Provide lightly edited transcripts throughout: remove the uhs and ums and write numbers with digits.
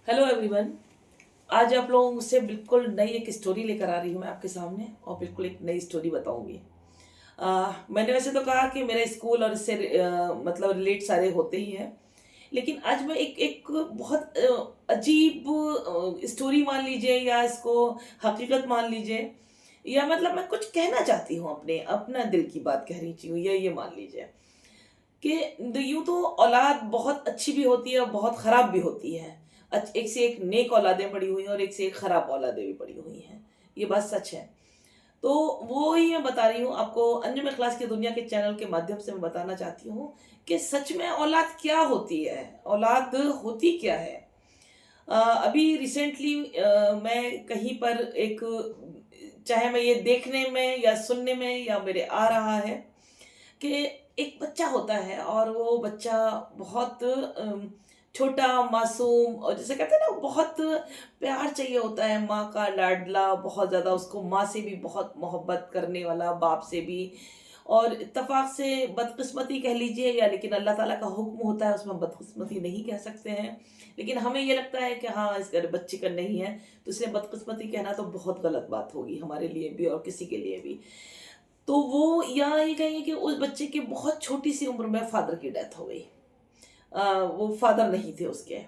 Hello everyone. आज आप लोगों से बिल्कुल नई एक स्टोरी लेकर आ रही हूँ मैं आपके सामने और बिल्कुल एक नई स्टोरी बताऊंगी। मैंने वैसे तो कहा कि मेरा स्कूल और इससे मतलब रिलेट सारे होते ही हैं, लेकिन आज मैं एक एक बहुत अजीब स्टोरी मान लीजिए या इसको हकीकत मान लीजिए, या मतलब मैं कुछ कहना चाहती हूँ, अपने अपना दिल की बात कह रही हूँ, ये मान लीजिए कि यूं तो औलाद बहुत अच्छी भी होती है और बहुत खराब भी होती है। एक से एक नेक औलादें पड़ी हुई हैं और एक से एक खराब औलादें भी पड़ी हुई हैं। ये बात सच है। तो वो ही मैं बता रही हूँ आपको, अंजुम इखलास की दुनिया के चैनल के माध्यम से मैं बताना चाहती हूँ कि सच में औलाद क्या होती है, औलाद होती क्या है। अभी रिसेंटली मैं कहीं पर एक, चाहे मैं ये देखने में या सुनने में या मेरे आ रहा है कि एक बच्चा होता है और वो बच्चा बहुत छोटा मासूम, और जैसे कहते हैं ना, बहुत प्यार चाहिए होता है, माँ का लाडला, बहुत ज़्यादा उसको माँ से भी बहुत मोहब्बत करने वाला, बाप से भी। और इत्तेफाक से बदकिस्मती कह लीजिए, या लेकिन अल्लाह ताला का हुक्म होता है, उसमें बदकिस्मती नहीं कह सकते हैं। लेकिन हमें ये लगता है कि हाँ, इस घर बच्चे का नहीं है, तो इसलिए बदकिस्मती कहना तो बहुत गलत बात होगी हमारे लिए भी और किसी के लिए भी। तो वो, या ये कहेंगे कि उस बच्चे की बहुत छोटी सी उम्र में फादर की डेथ हो गई। वो फादर नहीं थे उसके।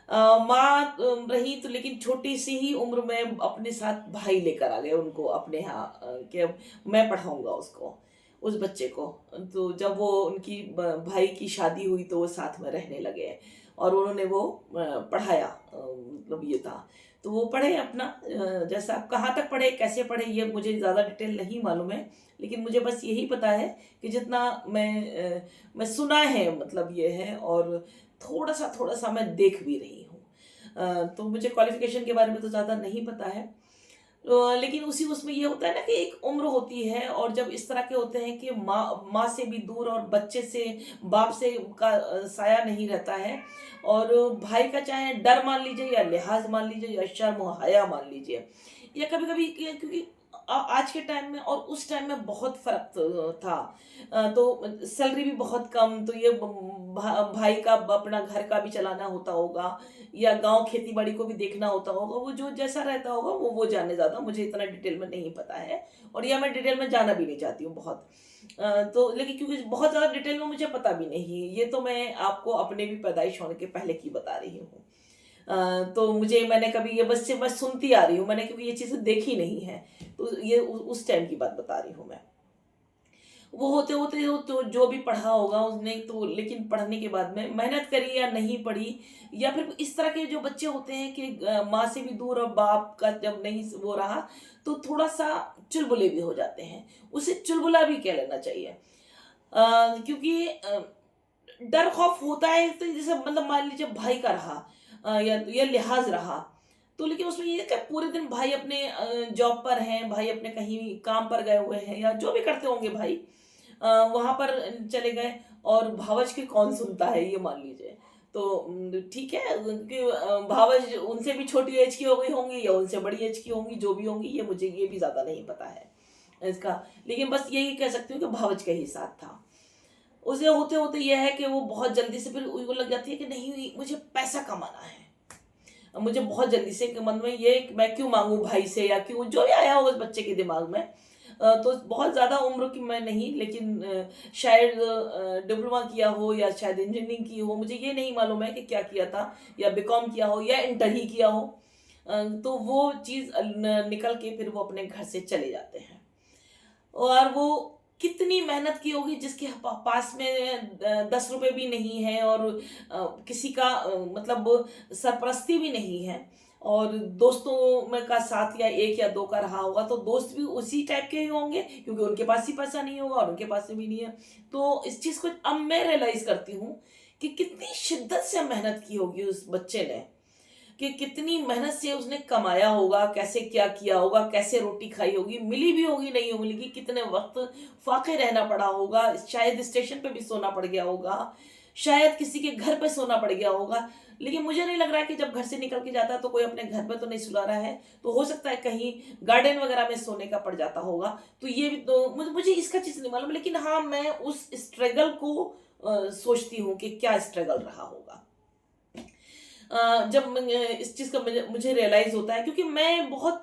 माँ रही तो, लेकिन छोटी सी ही उम्र में अपने साथ भाई लेकर आ गए उनको अपने यहाँ, कि अब मैं पढ़ाऊंगा उसको, उस बच्चे को। तो जब वो उनकी भाई की शादी हुई तो वो साथ में रहने लगे और उन्होंने वो पढ़ाया, मतलब ये था। तो वो पढ़े अपना, जैसा आप कहाँ तक पढ़े, कैसे पढ़े, ये मुझे ज़्यादा डिटेल नहीं मालूम है, लेकिन मुझे बस यही पता है कि जितना मैं सुना है, मतलब ये है, और थोड़ा-सा मैं देख भी रही हूँ। तो मुझे क्वालिफ़िकेशन के बारे में तो ज़्यादा नहीं पता है। लेकिन उसी उसमें ये होता है ना कि एक उम्र होती है, और जब इस तरह के होते हैं कि माँ माँ से भी दूर और बच्चे से, बाप से का साया नहीं रहता है, और भाई का चाहे डर मान लीजिए या लिहाज़ मान लीजिए या शर्म और हया मान लीजिए, या कभी-कभी क्योंकि आज के टाइम में और उस टाइम में बहुत फ़र्क था। तो सैलरी भी बहुत कम, तो ये भाई का अपना घर का भी चलाना होता होगा, या गाँव खेती-बाड़ी को भी देखना होता होगा, वो जो जैसा रहता होगा वो जाने ज़्यादा मुझे इतना डिटेल में नहीं पता है, और या मैं डिटेल में जाना भी नहीं चाहती हूँ बहुत। तो लेकिन क्योंकि बहुत ज़्यादा डिटेल में मुझे पता भी नहीं, ये तो मैं आपको अपने भी पैदाइश होने के पहले की बता रही हूँ। तो मैंने कभी ये बस सुनती आ रही हूँ मैंने, क्योंकि ये चीज़ें देखी नहीं है। तो ये उस टाइम की बात बता रही हूँ मैं। वो होते-होते तो जो भी पढ़ा होगा उसने, तो लेकिन पढ़ने के बाद में मेहनत करी या नहीं पढ़ी, या फिर इस तरह के जो बच्चे होते हैं कि माँ से भी दूर और बाप का जब नहीं वो रहा, तो थोड़ा-सा चुलबुले भी हो जाते हैं। उसे चुलबुला भी कह लेना चाहिए। क्योंकि डर खौफ होता है, तो जैसे मतलब मान लीजिए भाई का रहा, या लिहाज़ रहा, तो लेकिन उसमें ये है कि पूरे दिन भाई अपने जॉब पर हैं, भाई अपने कहीं काम पर गए हुए हैं, या जो भी करते होंगे भाई, वहाँ पर चले गए, और भावज की कौन सुनता है, ये मान लीजिए। तो ठीक है कि भावज उनसे भी छोटी एज की हो गई होंगी या उनसे बड़ी एज की होंगी, जो भी होंगी, ये मुझे ये भी ज़्यादा नहीं पता है इसका। लेकिन बस यही कह सकती हूँ कि भावज का ही साथ था। उसे होते-होते ये है कि वो बहुत जल्दी से फिर वो लग जाती है कि नहीं, मुझे पैसा कमाना है। मुझे बहुत जल्दी से कि मन में ये कि मैं क्यों माँगूँ भाई से, या क्यों जो भी आया होगा उस बच्चे के दिमाग में। तो बहुत ज़्यादा उम्र की मैं नहीं, लेकिन शायद डिप्लोमा किया हो या शायद इंजीनियरिंग की हो, मुझे ये नहीं मालूम है कि क्या किया था, या बीकॉम किया हो या इंटर ही किया हो। तो वो चीज़ निकल के फिर वो अपने घर से चले जाते हैं। और वो कितनी मेहनत की होगी, जिसके पास में 10 रुपए भी नहीं है, और किसी का मतलब सरपरस्ती भी नहीं है, और दोस्तों में का साथ या 1 या 2 का रहा होगा, तो दोस्त भी उसी टाइप के ही होंगे, क्योंकि उनके पास ही पैसा नहीं होगा और उनके पास भी नहीं है। तो इस चीज़ को अब मैं रियलाइज़ करती हूँ कि कितनी शिद्दत से मेहनत की होगी उस बच्चे ने, कि कितनी मेहनत से उसने कमाया होगा, कैसे क्या किया होगा, कैसे रोटी खाई होगी, मिली भी होगी, नहीं होगी, लेकिन कितने वक़्त फाके रहना पड़ा होगा, शायद स्टेशन पे भी सोना पड़ गया होगा, शायद किसी के घर पे सोना पड़ गया होगा। लेकिन मुझे नहीं लग रहा है कि जब घर से निकल के जाता है तो कोई अपने घर पे तो नहीं सुला रहा है, तो हो सकता है कहीं गार्डन वगैरह में सोने का पड़ जाता होगा। तो ये भी तो मुझे इसका चीज़ नहीं मालूम, लेकिन हाँ, मैं उस स्ट्रगल को सोचती हूँ कि क्या स्ट्रगल रहा होगा। जब इस चीज़ का मुझे रियलाइज़ होता है, क्योंकि मैं बहुत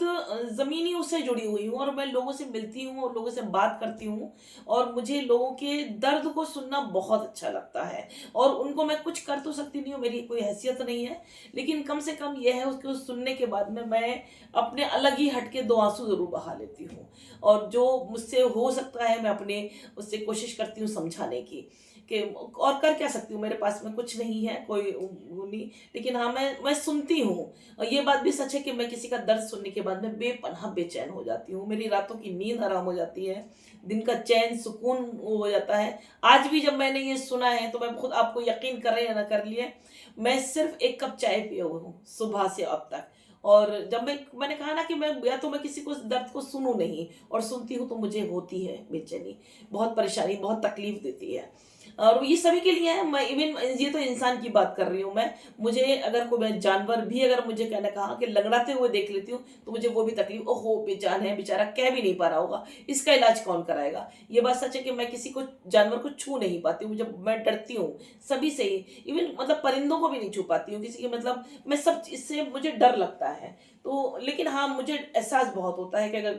ज़मीनी उससे जुड़ी हुई हूँ और मैं लोगों से मिलती हूँ और लोगों से बात करती हूँ, और मुझे लोगों के दर्द को सुनना बहुत अच्छा लगता है। और उनको मैं कुछ कर तो सकती नहीं हूँ, मेरी कोई हैसियत नहीं है, लेकिन कम से कम ये है उसको सुनने के बाद में मैं अपने अलग ही हट के 2 आँसू ज़रूर बहा लेती हूँ। और जो मुझसे हो सकता है मैं अपने उससे कोशिश करती हूँ समझाने की, कि और कर क्या सकती हूँ, मेरे पास में कुछ नहीं है, कोई वो नहीं। लेकिन हाँ, मैं सुनती हूँ, और ये बात भी सच है कि मैं किसी का दर्द सुनने के बाद में बेपनाह बेचैन हो जाती हूँ। मेरी रातों की नींद हराम हो जाती है, दिन का चैन सुकून वो हो जाता है। आज भी जब मैंने ये सुना है तो मैं खुद, आपको यकीन कर रहे या ना कर लिए, मैं सिर्फ 1 कप चाय पिए हुई हूँ सुबह से अब तक। और जब मैंने कहा ना कि मैं या तो मैं किसी को दर्द को सुनूँ नहीं, और सुनती हूँ तो मुझे होती है बेचैनी, बहुत परेशानी, बहुत तकलीफ देती है। और ये सभी के लिए है, मैं इवन ये तो इंसान की बात कर रही हूँ मैं। मुझे अगर कोई, मैं जानवर भी अगर मुझे कहने कहा कि लंगड़ाते हुए देख लेती हूँ तो मुझे वो भी तकलीफ, ओहो बेजान है बेचारा, कह भी नहीं पा रहा होगा, इसका इलाज कौन कराएगा। ये बात सच है कि मैं किसी को, जानवर को छू नहीं पाती हूँ, जब मैं डरती हूँ सभी से ही, इवन मतलब परिंदों को भी नहीं छू पाती हूँ किसी के, मतलब मैं सब इससे मुझे डर लगता है। तो लेकिन हाँ, मुझे एहसास बहुत होता है कि अगर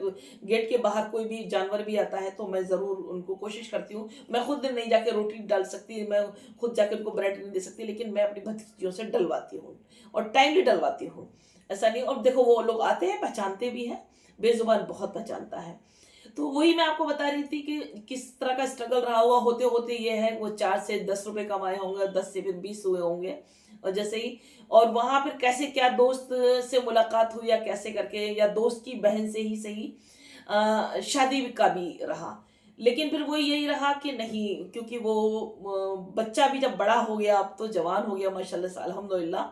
गेट के बाहर कोई भी जानवर भी आता है तो मैं ज़रूर उनको कोशिश करती हूँ। मैं खुद नहीं जाके रोटी डाल सकती, मैं खुद जाके उनको ब्रेड नहीं दे सकती, लेकिन मैं अपनी भतीजियों से डलवाती हूँ, और टाइमली डलवाती हूँ। ऐसा नहीं, और देखो वो लोग आते हैं, पहचानते भी हैं, बेज़ुबान बहुत पहचानता है। तो वही मैं आपको बता रही थी कि किस तरह का स्ट्रगल रहा होगा, होते होते ये है, वो 4 से 10 रुपए कमाए होंगे, 10 से फिर 20 हुए होंगे, और जैसे ही, और वहां फिर कैसे क्या दोस्त से मुलाकात हुई, या कैसे करके, या दोस्त की बहन से ही सही, शादी का भी रहा। लेकिन फिर वो यही रहा कि नहीं, क्योंकि वो बच्चा भी जब बड़ा हो गया, अब तो जवान हो गया माशाल्लाह से, अल्हम्दुलिल्लाह।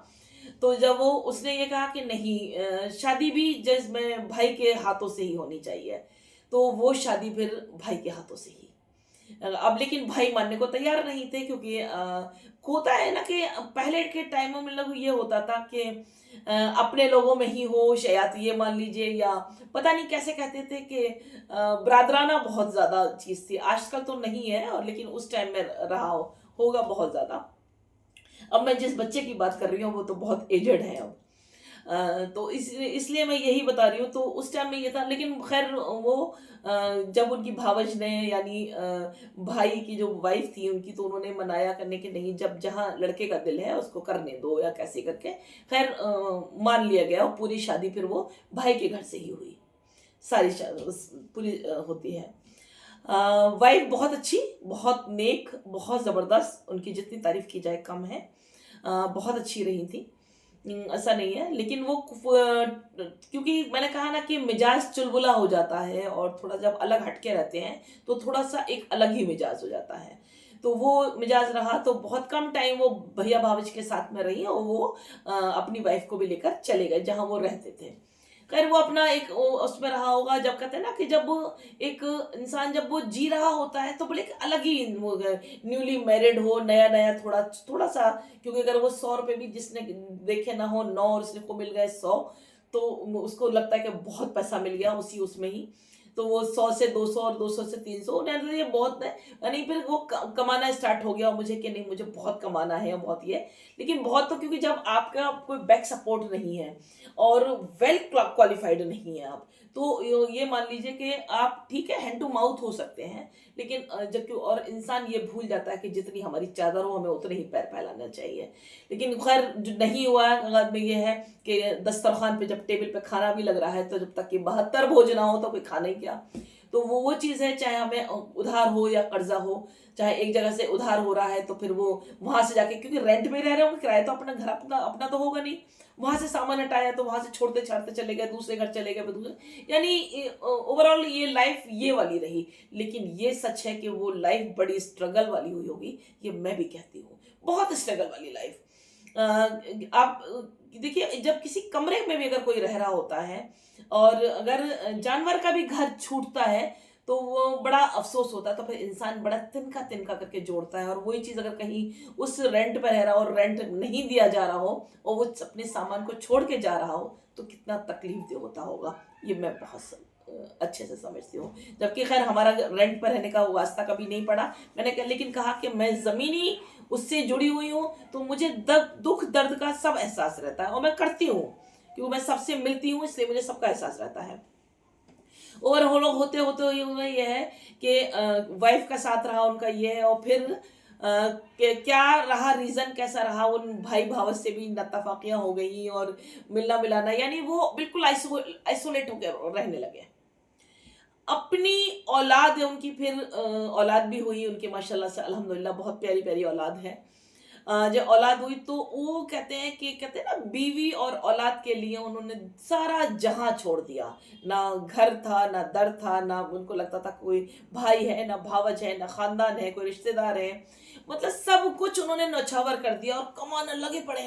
तो जब वो, उसने ये कहा कि नहीं, शादी भी जैसे मैं भाई के हाथों से ही होनी चाहिए, तो वो शादी फिर भाई के हाथों से ही। अब लेकिन भाई मानने को तैयार नहीं थे, क्योंकि होता है ना कि पहले के टाइमों में लोग, ये होता था कि अपने लोगों में ही हो, शायद ये मान लीजिए, या पता नहीं कैसे कहते थे कि बरादराना बहुत ज़्यादा चीज़ थी। आजकल तो नहीं है, और लेकिन उस टाइम में रहा होगा बहुत ज़्यादा। अब मैं जिस बच्चे की बात कर रही हूँ वो तो बहुत एजड है अब। तो इसलिए मैं यही बता रही हूँ, तो उस टाइम में ये था, लेकिन खैर वो जब उनकी भावज ने, यानी भाई की जो वाइफ थी उनकी, तो उन्होंने मनाया करने के, नहीं, जब जहाँ लड़के का दिल है उसको करने दो, या कैसे करके, खैर मान लिया गया, और पूरी शादी फिर वो भाई के घर से ही हुई। सारी पूरी होती है। वाइफ बहुत अच्छी, बहुत नेक, बहुत ज़बरदस्त, उनकी जितनी तारीफ़ की जाए कम है। बहुत अच्छी रही थी। ऐसा नहीं है, लेकिन वो क्योंकि मैंने कहा ना कि मिजाज चुलबुला हो जाता है, और थोड़ा जब अलग हटके रहते हैं तो थोड़ा-सा एक अलग ही मिजाज हो जाता है। तो वो मिजाज रहा, तो बहुत कम टाइम वो भैया भावज के साथ में रही, और वो अपनी वाइफ को भी लेकर चले गए जहाँ वो रहते थे। खैर वो अपना एक उसमें रहा होगा, जब कहते हैं ना कि जब एक इंसान जब वो जी रहा होता है तो बड़े एक अलग ही वो, न्यूली मैरिड हो, नया नया, थोड़ा थोड़ा सा, क्योंकि अगर वो 100 रुपये भी जिसने देखे ना हो, 9 और उसको मिल गए 100, तो उसको लगता है कि बहुत पैसा मिल गया उसी उसमें ही। तो वो 100 से 200 और 200 से 300, ये बहुत है। यानी फिर वो कमाना स्टार्ट हो गया मुझे, कि नहीं मुझे बहुत कमाना है, बहुत ये। लेकिन बहुत, तो क्योंकि जब आपका कोई बैक सपोर्ट नहीं है, और वेल क्वालिफाइड नहीं है आप, तो ये मान लीजिए कि आप ठीक है, हैंड टू माउथ हो सकते हैं, लेकिन जबकि, और इंसान ये भूल जाता है कि जितनी हमारी चादर हो, हमें उतने ही पैर फैलाना चाहिए। लेकिन खैर जो नहीं हुआ है, बाद में ये है कि दस्तरखान पे जब टेबल पे खाना भी लग रहा है, तो जब तक कि 72 भोज ना हो तो कोई खाना ही क्या। तो वो चीज़ है, चाहे हमें उधार हो या कर्जा हो, चाहे एक जगह से उधार हो रहा है तो फिर वो वहां से जाके, क्योंकि रेंट में रह रहे हो, किराया तो अपना घर अपना अपना तो होगा नहीं, वहां से सामान हटाया तो वहां से छोड़ते छाड़ते चले गए, दूसरे घर चले गए, फिर दूसरे, यानी ओवरऑल ये लाइफ ये वाली रही। लेकिन ये सच है कि वो लाइफ बड़ी स्ट्रगल वाली हुई होगी, ये मैं भी कहती हूँ, बहुत स्ट्रगल वाली लाइफ। आप देखिए, जब किसी कमरे में भी अगर कोई रह रहा होता है, और अगर जानवर का भी घर छूटता है, तो वो बड़ा अफसोस होता है, तो फिर इंसान बड़ा तिनका तिनका करके जोड़ता है। और वही चीज़ अगर कहीं उस रेंट पर रह रहा हो और रेंट नहीं दिया जा रहा हो, और वो अपने सामान को छोड़ के जा रहा हो, तो कितना तकलीफ दे होता होगा, ये मैं बहुत अच्छे से समझती हूँ। जबकि खैर हमारा रेंट पर रहने का वास्ता कभी नहीं पड़ा। मैंने लेकिन कहा कि मैं ज़मीनी उससे जुड़ी हुई हूँ, तो मुझे दुख दर्द का सब एहसास रहता है और मैं करती हूँ, क्योंकि मैं सबसे मिलती हूँ, इसलिए मुझे सबका एहसास रहता है। और हम लोग होते होते ये हुआ ये है कि वाइफ का साथ रहा उनका ये है, और फिर क्या रहा रीज़न, कैसा रहा, उन भाई भावत से भी नतफाकियाँ हो गई और मिलना मिलाना, यानी वो बिल्कुल आइसोलेट होकर रहने लगे। अपनी औलाद है उनकी, फिर औलाद भी हुई उनकी, माशाल्लाह से अल्हम्दुलिल्लाह बहुत प्यारी प्यारी औलाद है। जब औलाद हुई तो वो कहते हैं ना, बीवी और औलाद के लिए उन्होंने सारा जहां छोड़ दिया। ना घर था, ना दर था, ना उनको लगता था कोई भाई है, ना भावज है, ना खानदान है, कोई रिश्तेदार है। मतलब सब कुछ उन्होंने नौछावर कर दिया और कमाने लगे पड़े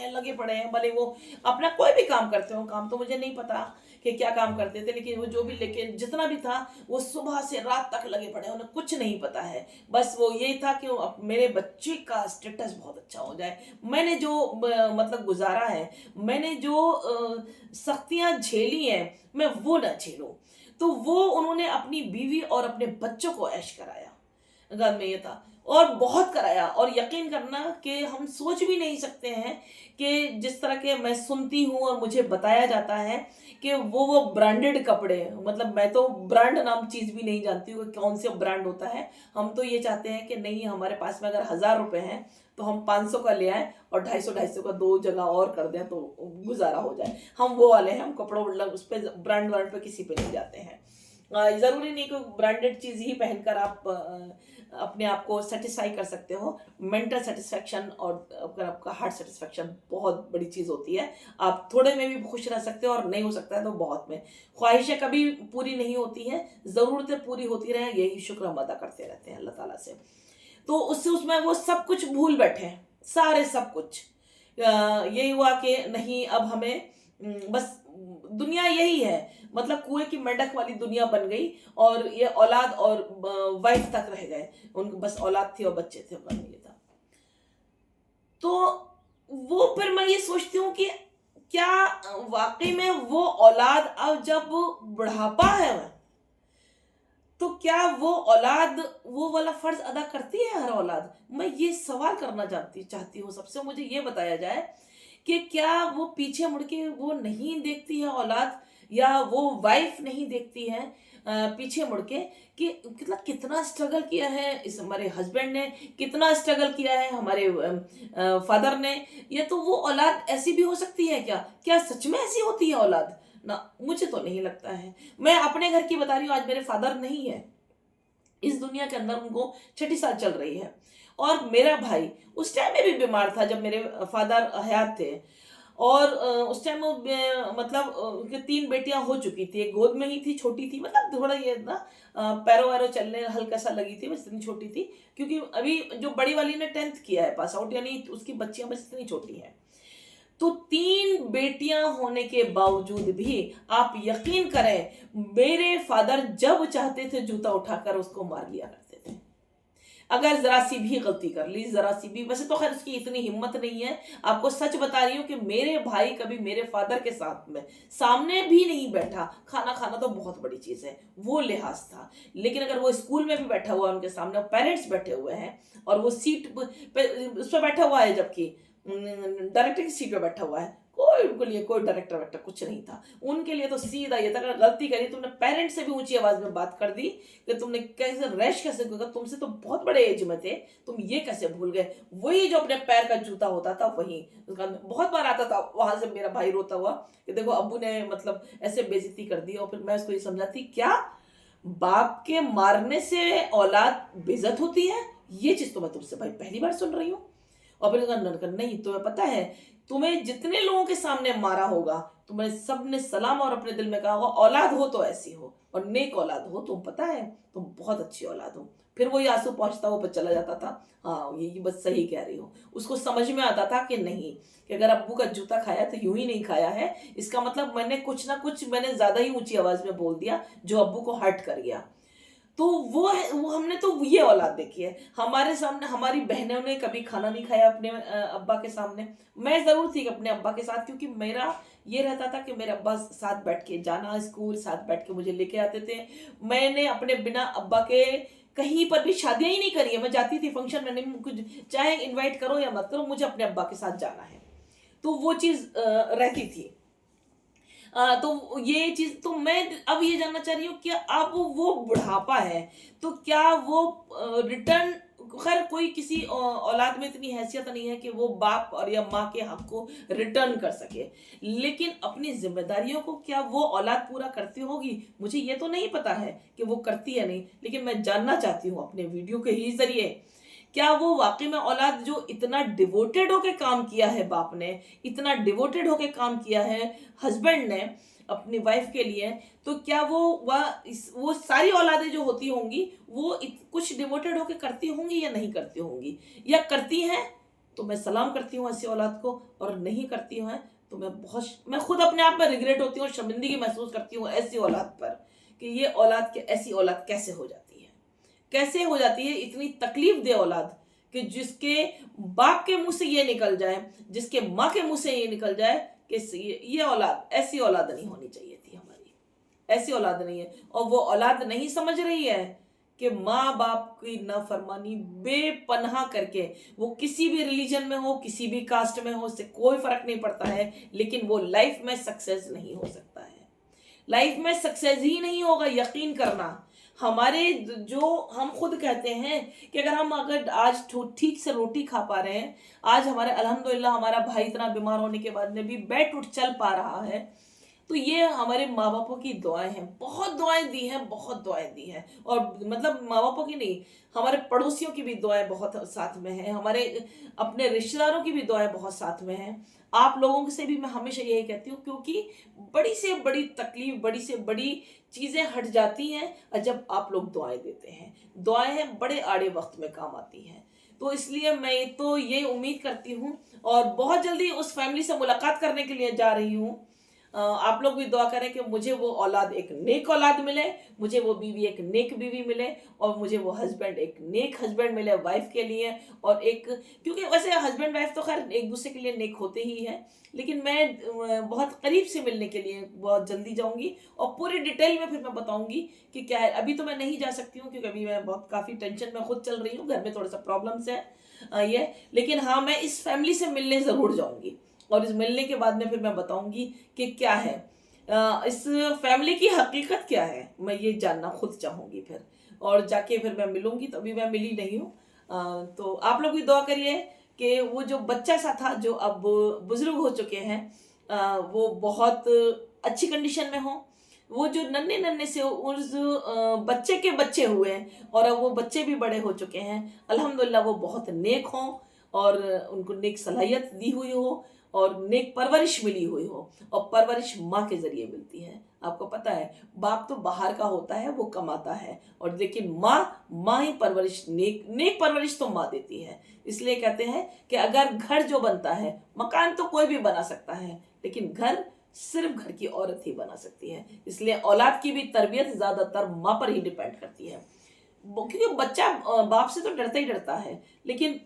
हैं। भले वो अपना कोई भी काम करते हो, काम तो मुझे नहीं पता कि क्या काम करते थे, लेकिन वो जो भी, लेकिन जितना भी था वो सुबह से रात तक लगे पड़े हैं, उन्हें कुछ नहीं पता है। बस वो यही था कि मेरे बच्चे का स्टेटस बहुत अच्छा हो जाए। मैंने जो मतलब गुजारा है, मैंने जो सख्तियां झेली हैं, मैं वो ना झेलूं। तो वो उन्होंने अपनी बीवी और अपने बच्चों को ऐश कराया, घर में ये था, और बहुत कराया। और यकीन करना कि हम सोच भी नहीं सकते हैं कि जिस तरह के मैं सुनती हूँ और मुझे बताया जाता है कि वो ब्रांडेड कपड़े, मतलब मैं तो ब्रांड नाम चीज़ भी नहीं जानती हूँ कि कौन से ब्रांड होता है। हम तो ये चाहते हैं कि नहीं, हमारे पास में अगर 1,000 रुपए हैं तो हम 500 का ले आए और 250 का 2 जगह और कर दें तो गुजारा हो जाए। हम वो वाले हैं, हम कपड़ों मतलब उस पर ब्रांड व्रांड पे किसी पे नहीं जाते हैं। ज़रूरी नहीं कि ब्रांडेड चीज़ ही पहनकर आप अपने आप को सेटिस्फाई कर सकते हो। मेंटल सेटिस्फेक्शन और अगर आपका हार्ट सेटिस्फेक्शन बहुत बड़ी चीज़ होती है। आप थोड़े में भी खुश रह सकते हो और नहीं हो सकता है तो बहुत में। ख्वाहिशें कभी पूरी नहीं होती हैं, ज़रूरतें पूरी होती रहें, यही शुक्र हम अदा करते रहते हैं अल्लाह ताला से। तो उससे उसमें वो सब कुछ भूल बैठे हैं, सारे सब कुछ। यही हुआ कि नहीं, अब हमें बस दुनिया यही है, मतलब कुएं की मेंढक वाली दुनिया बन गई, और ये औलाद और वाइफ तक रह गए। उनको बस औलाद थी और बच्चे थे, उनका ये था। तो वो फिर मैं ये सोचती हूँ कि क्या वाकई में वो औलाद अब जब बुढ़ापा है, तो क्या वो औलाद वो वाला फर्ज अदा करती है हर औलाद? मैं ये सवाल करना चाहती हूँ सबसे, मुझे ये बताया जाए कि क्या वो पीछे मुड़ के वो नहीं देखती है औलाद, या वो वाइफ नहीं देखती है पीछे मुड़ के कि मतलब कितना स्ट्रगल किया है इस हमारे हस्बैंड ने, कितना स्ट्रगल किया है हमारे फादर ने। ये तो वो औलाद ऐसी भी हो सकती है क्या? क्या सच में ऐसी होती है औलाद? ना, मुझे तो नहीं लगता है। मैं अपने घर की बता रही हूँ, आज मेरे फादर नहीं है इस दुनिया के अंदर, उनको 6ठी साल चल रही है। और मेरा भाई उस टाइम में भी बीमार था जब मेरे फादर हयात थे। और उस टाइम वो मतलब उनके 3 बेटियां हो चुकी थी, एक गोद में ही थी, छोटी थी, मतलब थोड़ा ये ना पैरों वैरों चलने हल्का सा लगी थी, बस इतनी छोटी थी। क्योंकि अभी जो बड़ी वाली ने 10th किया है पास आउट, यानी उसकी बच्चियां बस इतनी छोटी हैं। तो 3 बेटियां होने के बावजूद भी आप यकीन करें, मेरे फादर जब चाहते थे जूता उठाकर उसको मार लिया करते थे। अगर जरा सी भी गलती कर ली, जरा सी भी, वैसे तो खैर उसकी इतनी हिम्मत नहीं है। आपको सच बता रही हूँ कि मेरे भाई कभी मेरे फादर के साथ में सामने भी नहीं बैठा। खाना खाना तो बहुत बड़ी चीज़ है, वो लिहाज था। लेकिन अगर वो स्कूल में भी बैठा हुआ है, उनके सामने पेरेंट्स बैठे हुए हैं और वो सीट पे उस पर बैठा हुआ है, जबकि डायरेक्टर की सीट पे बैठा हुआ है, कोई उनके लिए कोई डायरेक्टर वेक्टर कुछ नहीं था। उनके लिए तो सीधा ये था, अगर गलती करी, तुमने पेरेंट्स से भी ऊंची आवाज में बात कर दी कि तुमने कैसे रैश कैसे किया, तुमसे तो बहुत बड़े एज में थे, तुम ये कैसे भूल गए। वही जो अपने पैर का जूता होता था वही उसका बहुत बार आता था, वहां से मेरा भाई रोता हुआ कि देखो अब्बू ने मतलब ऐसे बेइज्जती कर दी। और फिर मैं उसको ये समझाती, क्या बाप के मारने से औलाद बेइज्जत होती है? ये चीज तो मैं तुमसे भाई पहली बार सुन रही हूँ। और फिर उसका नहीं, तुम्हें पता है, तुम्हें जितने लोगों के सामने मारा होगा, तुम्हें सब ने सलाम और अपने दिल में कहा होगा औलाद हो तो ऐसी हो, और नेक औलाद हो, तुम पता है तुम बहुत अच्छी औलाद हो। फिर वही आंसू पहुंचता वो पर चला जाता था। हाँ, ये बस सही कह रही हो। उसको समझ में आता था कि नहीं, कि अगर अब्बू का जूता खाया तो यूं ही नहीं खाया है, इसका मतलब मैंने कुछ ना कुछ मैंने ज्यादा ही ऊंची आवाज में बोल दिया जो अब्बू को हर्ट कर गया। तो वो हमने तो ये औलाद देखी है। हमारे सामने हमारी बहनों ने कभी खाना नहीं खाया अपने अब्बा के सामने। मैं ज़रूर थी अपने अब्बा के साथ, क्योंकि मेरा ये रहता था कि मेरे अब्बा साथ बैठ के जाना स्कूल, साथ बैठ के मुझे लेके आते थे। मैंने अपने बिना अब्बा के कहीं पर भी शादियाँ ही नहीं करी है। मैं जाती थी फंक्शन में, नहीं कुछ चाहे इनवाइट करो या मत करो, मुझे अपने अब्बा के साथ जाना है। तो वो चीज़ रहती थी। तो ये चीज़ तो मैं अब ये जानना चाह रही हूँ कि अब वो बुढ़ापा है, तो क्या वो रिटर्न, खैर कोई किसी औलाद में इतनी हैसियत नहीं है कि वो बाप और या माँ के हक को रिटर्न कर सके, लेकिन अपनी जिम्मेदारियों को क्या वो औलाद पूरा करती होगी? मुझे ये तो नहीं पता है कि वो करती है नहीं, लेकिन मैं जानना चाहती हूँ अपने वीडियो के ही जरिए, क्या वो वाकई में औलाद जो इतना डिवोटेड होके काम किया है बाप ने, इतना डिवोटेड होके काम किया है हस्बैंड ने अपनी वाइफ के लिए, तो क्या वो सारी औलादें जो होती होंगी वो कुछ डिवोटेड होके करती होंगी या नहीं करती होंगी, या करती हैं तो मैं सलाम करती हूँ ऐसी औलाद को, और नहीं करती हैं तो मैं खुद अपने आप में रिग्रेट होती हूँ और शर्मिंदगी महसूस करती हूँ ऐसी औलाद पर, कि ये ऐसी औलाद कैसे हो जाती है, कैसे हो जाती है इतनी तकलीफ दे औलाद, कि जिसके बाप के मुंह से ये निकल जाए, जिसके माँ के मुंह से ये निकल जाए कि ये औलाद, ऐसी औलाद नहीं होनी चाहिए थी हमारी, ऐसी औलाद नहीं है। और वो औलाद नहीं समझ रही है कि माँ बाप की नाफरमानी बेपनाह करके, वो किसी भी रिलीजन में हो, किसी भी कास्ट में हो, उससे कोई फर्क नहीं पड़ता है, लेकिन वो लाइफ में सक्सेस नहीं हो सकता है, लाइफ में सक्सेस ही नहीं होगा, यकीन करना। हमारे जो हम खुद कहते हैं कि अगर आज ठीक से रोटी खा पा रहे हैं, आज हमारे अल्हम्दुलिल्लाह हमारा भाई इतना बीमार होने के बाद में भी बैठ उठ चल पा रहा है, तो ये हमारे माँ बापों की दुआएं हैं, बहुत दुआएं दी हैं, बहुत दुआएं दी हैं। और मतलब माँ बापों की नहीं, हमारे पड़ोसियों की भी दुआएं बहुत साथ में हैं, हमारे अपने रिश्तेदारों की भी दुआएं बहुत साथ में हैं, आप लोगों से भी मैं हमेशा यही कहती हूँ, क्योंकि बड़ी से बड़ी तकलीफ, बड़ी से बड़ी चीज़ें हट जाती हैं जब आप लोग दुआएं देते हैं। दुआएं बड़े आड़े वक्त में काम आती हैं। तो इसलिए मैं तो ये उम्मीद करती हूँ, और बहुत जल्दी उस फैमिली से मुलाकात करने के लिए जा रही हूँ। आप लोग भी दुआ करें कि मुझे वो औलाद एक नेक औलाद मिले, मुझे वो बीवी एक नेक बीवी मिले, और मुझे वो हस्बैंड एक नेक हस्बैंड मिले वाइफ के लिए। और एक, क्योंकि वैसे हस्बैंड वाइफ तो खैर एक दूसरे के लिए नेक होते ही हैं, लेकिन मैं बहुत करीब से मिलने के लिए बहुत जल्दी जाऊंगी, और पूरी डिटेल में फिर मैं बताऊंगी कि क्या है। अभी तो मैं नहीं जा सकती हूँ, क्योंकि अभी मैं बहुत काफ़ी टेंशन में खुद चल रही हूँ, घर में थोड़ा सा प्रॉब्लम्स है ये, लेकिन हाँ मैं इस फैमिली से मिलने ज़रूर जाऊंगी, और इस मिलने के बाद में फिर मैं बताऊंगी कि क्या है इस फैमिली की हकीकत क्या है, मैं ये जानना खुद चाहूंगी फिर, और जाके फिर मैं मिलूंगी। तो अभी मैं मिली नहीं हूँ। तो आप लोग भी दुआ करिए कि वो जो बच्चा सा था जो अब बुजुर्ग हो चुके हैं, वो बहुत अच्छी कंडीशन में हो। वो जो नन्हे नन्हे से उस बच्चे के बच्चे हुए हैं, और अब वो बच्चे भी बड़े हो चुके हैं, अल्हम्दुलिल्लाह वो बहुत नेक हों, और उनको नेक सलाहियत दी हुई हो, और नेक परवरिश मिली हुई हो। और परवरिश माँ के ज़रिए मिलती है। आपको पता है बाप तो बाहर का होता है, वो कमाता है, और लेकिन माँ ही परवरिश, नेक परवरिश तो माँ देती है। इसलिए कहते हैं कि अगर घर जो बनता है, मकान तो कोई भी बना सकता है, लेकिन घर सिर्फ घर की औरत ही बना सकती है। इसलिए औलाद की भी तरबियत ज़्यादातर माँ पर ही डिपेंड करती है, क्योंकि बच्चा बाप से तो डरता ही डरता है, लेकिन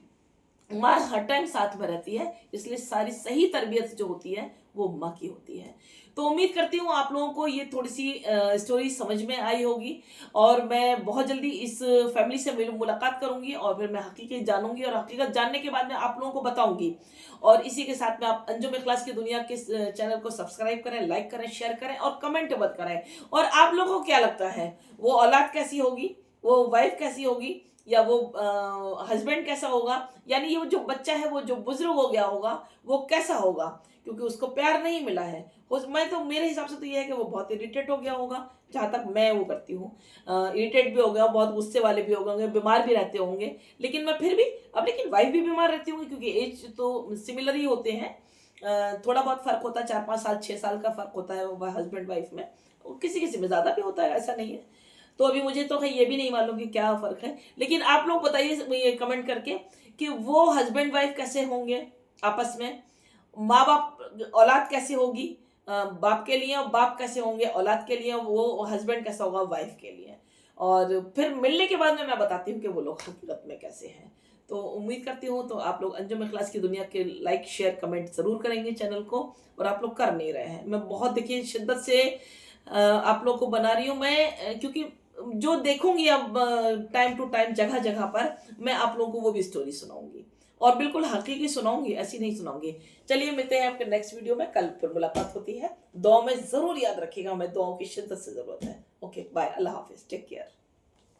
माँ हर टाइम साथ में रहती है, इसलिए सारी सही तरबियत जो होती है वो माँ की होती है। तो उम्मीद करती हूँ आप लोगों को ये थोड़ी सी स्टोरी समझ में आई होगी, और मैं बहुत जल्दी इस फैमिली से मुलाकात करूंगी, और फिर मैं हकीकत जानूंगी, और हकीकत जानने के बाद में आप लोगों को बताऊंगी। और इसी के साथ में आप अंजुम इखलास की दुनिया के चैनल को सब्सक्राइब करें, लाइक करें, शेयर करें, और कमेंट मत करें। और आप लोगों को क्या लगता है, वो औलाद कैसी होगी, वो वाइफ कैसी होगी, या वो हस्बैंड कैसा होगा, यानी ये जो बच्चा है वो जो बुजुर्ग हो गया होगा वो कैसा होगा, क्योंकि उसको प्यार नहीं मिला है। मैं तो मेरे हिसाब से तो ये है कि वो बहुत इरिटेट हो गया होगा, जहाँ तक मैं वो करती हूँ, इरिटेट भी हो गया, बहुत गुस्से वाले भी हो गए होंगे, बीमार भी रहते होंगे। लेकिन मैं फिर भी अब, लेकिन वाइफ भी बीमार रहती होंगी, क्योंकि एज तो सिमिलर ही होते हैं। थोड़ा बहुत फ़र्क होता है, 4-5 साल 6 साल का फ़र्क होता है वो हस्बैंड वाइफ में, किसी किसी में ज़्यादा भी होता है, ऐसा नहीं है। तो अभी मुझे तो ये भी नहीं मालूम कि क्या फ़र्क है, लेकिन आप लोग बताइए ये कमेंट करके कि वो हस्बैंड वाइफ कैसे होंगे आपस में, माँ बाप औलाद कैसे होगी बाप के लिए, और बाप कैसे होंगे औलाद के लिए, वो हस्बैंड कैसा होगा वाइफ के लिए। और फिर मिलने के बाद में मैं बताती हूँ कि वो लोग हकीकत में कैसे हैं। तो उम्मीद करती हूँ तो आप लोग अंजुम इखलास की दुनिया के लाइक शेयर कमेंट ज़रूर करेंगे चैनल को, और आप लोग कर नहीं रहे हैं। मैं बहुत देखिए शिद्दत से आप लोग को बना रही हूँ मैं, क्योंकि जो देखूंगी अब टाइम टू टाइम जगह जगह पर मैं आप लोगों को वो भी स्टोरी सुनाऊंगी, और बिल्कुल हकीकी सुनाऊंगी, ऐसी नहीं सुनाऊंगी। चलिए मिलते हैं आपके नेक्स्ट वीडियो में, कल फिर मुलाकात होती है। दुआ में ज़रूर याद रखिएगा, हमें दुआओं की शिद्दत से ज़रूरत है। ओके बाय, अल्लाह हाफिज़, टेक केयर।